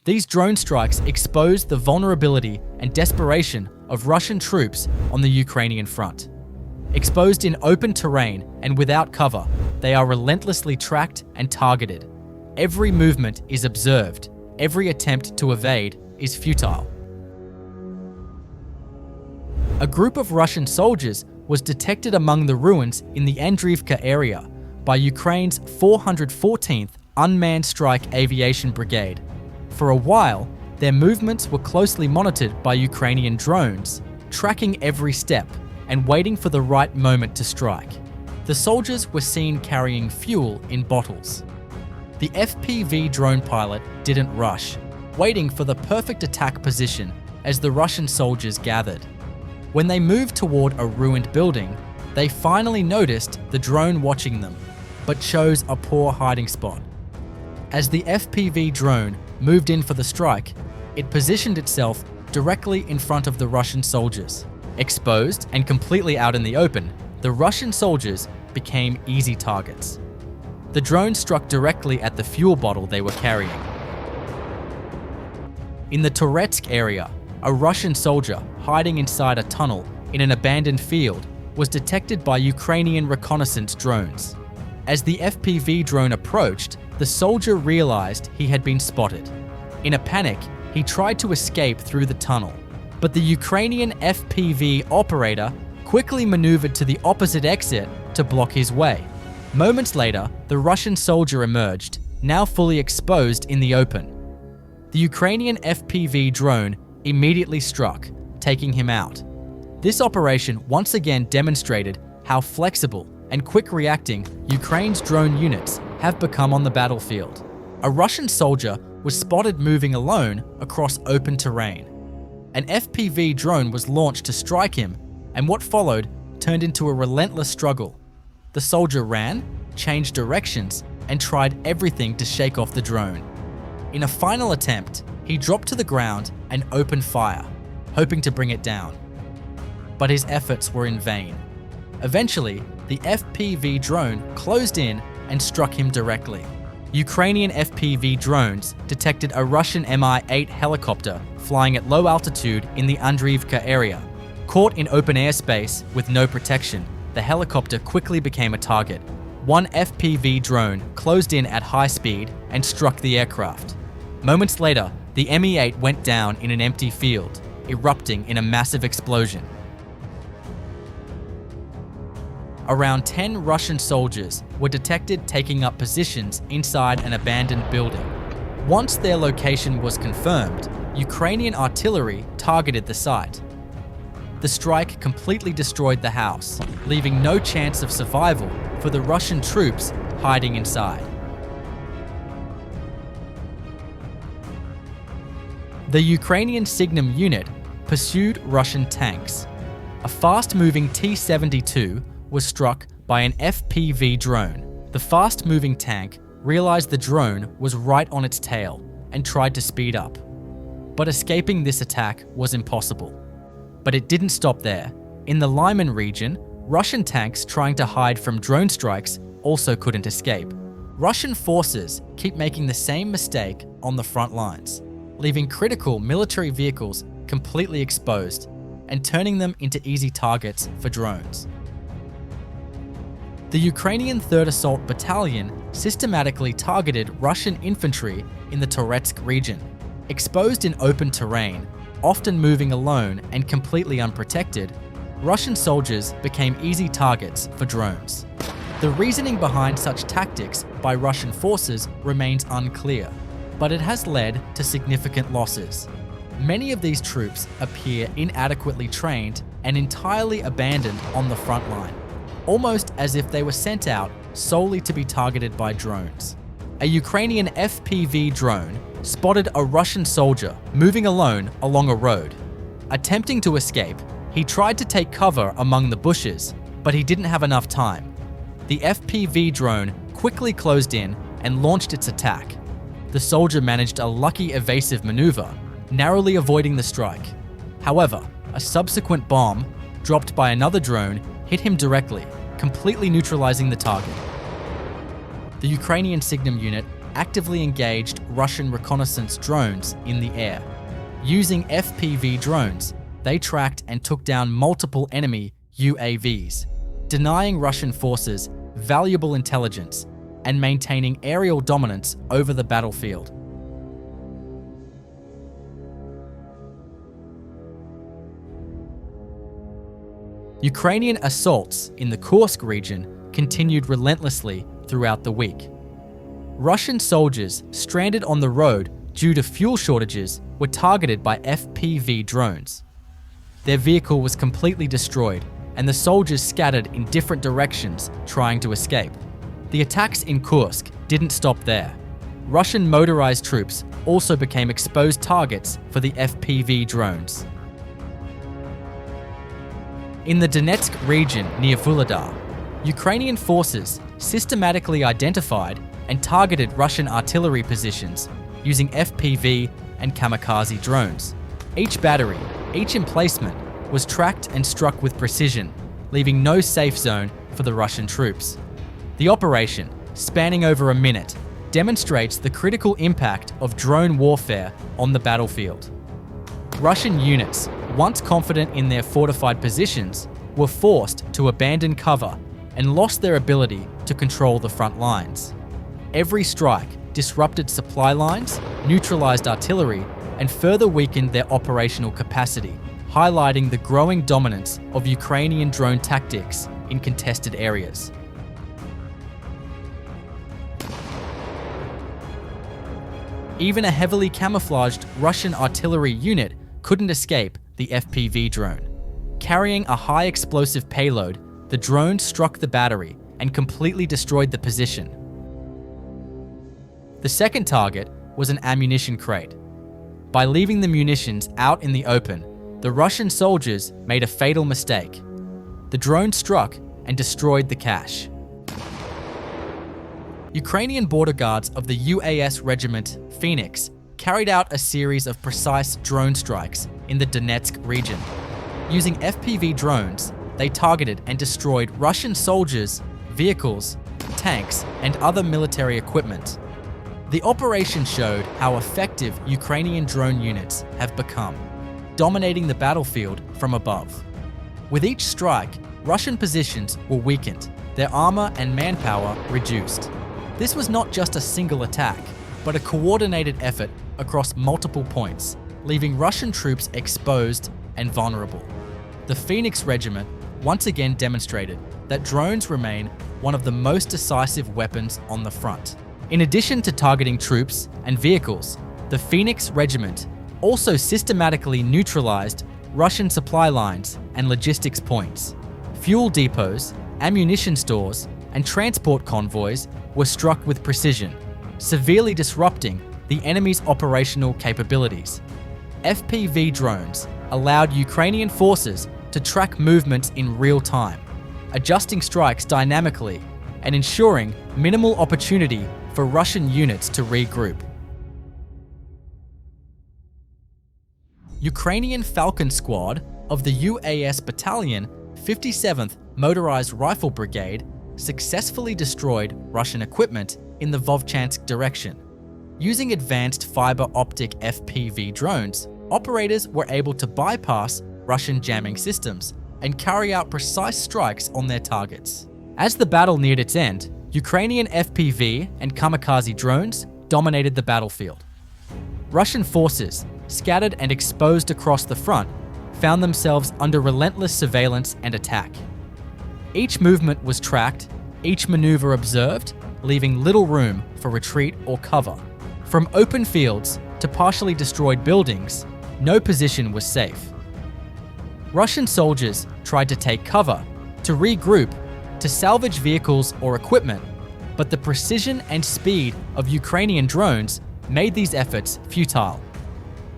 These drone strikes exposed the vulnerability and desperation of Russian troops on the Ukrainian front. Exposed in open terrain and without cover, they are relentlessly tracked and targeted. Every movement is observed. Every attempt to evade is futile. A group of Russian soldiers was detected among the ruins in the Andriivka area by Ukraine's 414th Unmanned Strike Aviation Brigade. For a while, their movements were closely monitored by Ukrainian drones, tracking every step and waiting for the right moment to strike. The soldiers were seen carrying fuel in bottles. The FPV drone pilot didn't rush, waiting for the perfect attack position as the Russian soldiers gathered. When they moved toward a ruined building, they finally noticed the drone watching them, but chose a poor hiding spot. As the FPV drone moved in for the strike, it positioned itself directly in front of the Russian soldiers. Exposed and completely out in the open, the Russian soldiers became easy targets. The drone struck directly at the fuel bottle they were carrying. In the Toretsk area, a Russian soldier hiding inside a tunnel in an abandoned field was detected by Ukrainian reconnaissance drones. As the FPV drone approached, the soldier realized he had been spotted. In a panic, he tried to escape through the tunnel, but the Ukrainian FPV operator quickly maneuvered to the opposite exit to block his way. Moments later, the Russian soldier emerged, now fully exposed in the open. The Ukrainian FPV drone immediately struck, taking him out. This operation once again demonstrated how flexible and quick-reacting Ukraine's drone units have become on the battlefield. A Russian soldier was spotted moving alone across open terrain. An FPV drone was launched to strike him, and what followed turned into a relentless struggle. The soldier ran, changed directions, and tried everything to shake off the drone. In a final attempt, he dropped to the ground and opened fire, hoping to bring it down. But his efforts were in vain. Eventually, the FPV drone closed in and struck him directly. Ukrainian FPV drones detected a Russian Mi-8 helicopter flying at low altitude in the Andriivka area. Caught in open airspace with no protection, the helicopter quickly became a target. One FPV drone closed in at high speed and struck the aircraft. Moments later, the Mi-8 went down in an empty field, erupting in a massive explosion. Around 10 Russian soldiers were detected taking up positions inside an abandoned building. Once their location was confirmed, Ukrainian artillery targeted the site. The strike completely destroyed the house, leaving no chance of survival for the Russian troops hiding inside. The Ukrainian Signum unit pursued Russian tanks. A fast-moving T-72 was struck by an FPV drone. The fast-moving tank realized the drone was right on its tail and tried to speed up. But escaping this attack was impossible. But it didn't stop there. In the Lyman region, Russian tanks trying to hide from drone strikes also couldn't escape. Russian forces keep making the same mistake on the front lines, leaving critical military vehicles completely exposed and turning them into easy targets for drones. The Ukrainian 3rd Assault Battalion systematically targeted Russian infantry in the Toretsk region. Exposed in open terrain, often moving alone and completely unprotected, Russian soldiers became easy targets for drones. The reasoning behind such tactics by Russian forces remains unclear, but it has led to significant losses. Many of these troops appear inadequately trained and entirely abandoned on the front line, almost as if they were sent out solely to be targeted by drones. A Ukrainian FPV drone spotted a Russian soldier moving alone along a road. Attempting to escape, he tried to take cover among the bushes, but he didn't have enough time. The FPV drone quickly closed in and launched its attack. The soldier managed a lucky evasive maneuver, narrowly avoiding the strike. However, a subsequent bomb, dropped by another drone, hit him directly, completely neutralizing the target. The Ukrainian Signum unit actively engaged Russian reconnaissance drones in the air. Using FPV drones, they tracked and took down multiple enemy UAVs, denying Russian forces valuable intelligence and maintaining aerial dominance over the battlefield. Ukrainian assaults in the Kursk region continued relentlessly throughout the week. Russian soldiers stranded on the road due to fuel shortages were targeted by FPV drones. Their vehicle was completely destroyed, and the soldiers scattered in different directions trying to escape. The attacks in Kursk didn't stop there. Russian motorized troops also became exposed targets for the FPV drones. In the Donetsk region near Vuhledar, Ukrainian forces systematically identified and targeted Russian artillery positions using FPV and kamikaze drones. Each battery, each emplacement, was tracked and struck with precision, leaving no safe zone for the Russian troops. The operation, spanning over a minute, demonstrates the critical impact of drone warfare on the battlefield. Russian units, once confident in their fortified positions, were forced to abandon cover and lost their ability to control the front lines. Every strike disrupted supply lines, neutralized artillery, and further weakened their operational capacity, highlighting the growing dominance of Ukrainian drone tactics in contested areas. Even a heavily camouflaged Russian artillery unit couldn't escape the FPV drone. Carrying a high explosive payload, the drone struck the battery and completely destroyed the position. The second target was an ammunition crate. By leaving the munitions out in the open, the Russian soldiers made a fatal mistake. The drone struck and destroyed the cache. Ukrainian border guards of the UAS regiment Phoenix carried out a series of precise drone strikes in the Donetsk region. Using FPV drones, they targeted and destroyed Russian soldiers, vehicles, tanks, and other military equipment. The operation showed how effective Ukrainian drone units have become, dominating the battlefield from above. With each strike, Russian positions were weakened, their armor and manpower reduced. This was not just a single attack, but a coordinated effort across multiple points, leaving Russian troops exposed and vulnerable. The Phoenix Regiment once again demonstrated that drones remain one of the most decisive weapons on the front. In addition to targeting troops and vehicles, the Phoenix Regiment also systematically neutralized Russian supply lines and logistics points. Fuel depots, ammunition stores, and transport convoys were struck with precision, severely disrupting the enemy's operational capabilities. FPV drones allowed Ukrainian forces to track movements in real time, adjusting strikes dynamically and ensuring minimal opportunity for Russian units to regroup. Ukrainian Falcon Squad of the UAS Battalion 57th Motorized Rifle Brigade successfully destroyed Russian equipment in the Vovchansk direction. Using advanced fiber optic FPV drones, operators were able to bypass Russian jamming systems and carry out precise strikes on their targets. As the battle neared its end, Ukrainian FPV and kamikaze drones dominated the battlefield. Russian forces, scattered and exposed across the front, found themselves under relentless surveillance and attack. Each movement was tracked, each maneuver observed, leaving little room for retreat or cover. From open fields to partially destroyed buildings, no position was safe. Russian soldiers tried to take cover, to regroup, to salvage vehicles or equipment, but the precision and speed of Ukrainian drones made these efforts futile.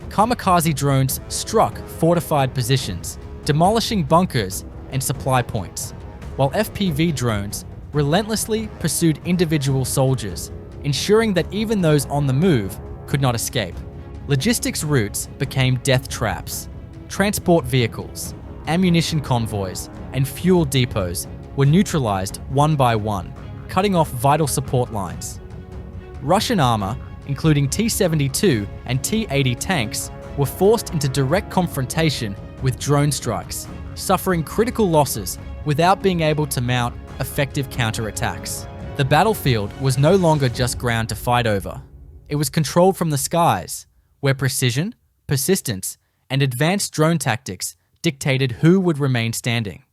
Kamikaze drones struck fortified positions, demolishing bunkers and supply points, while FPV drones relentlessly pursued individual soldiers, ensuring that even those on the move could not escape. Logistics routes became death traps. Transport vehicles, ammunition convoys, and fuel depots were neutralized one by one, cutting off vital support lines. Russian armor, including T-72 and T-80 tanks, were forced into direct confrontation with drone strikes, suffering critical losses without being able to mount effective counterattacks. The battlefield was no longer just ground to fight over. It was controlled from the skies, where precision, persistence, and advanced drone tactics dictated who would remain standing.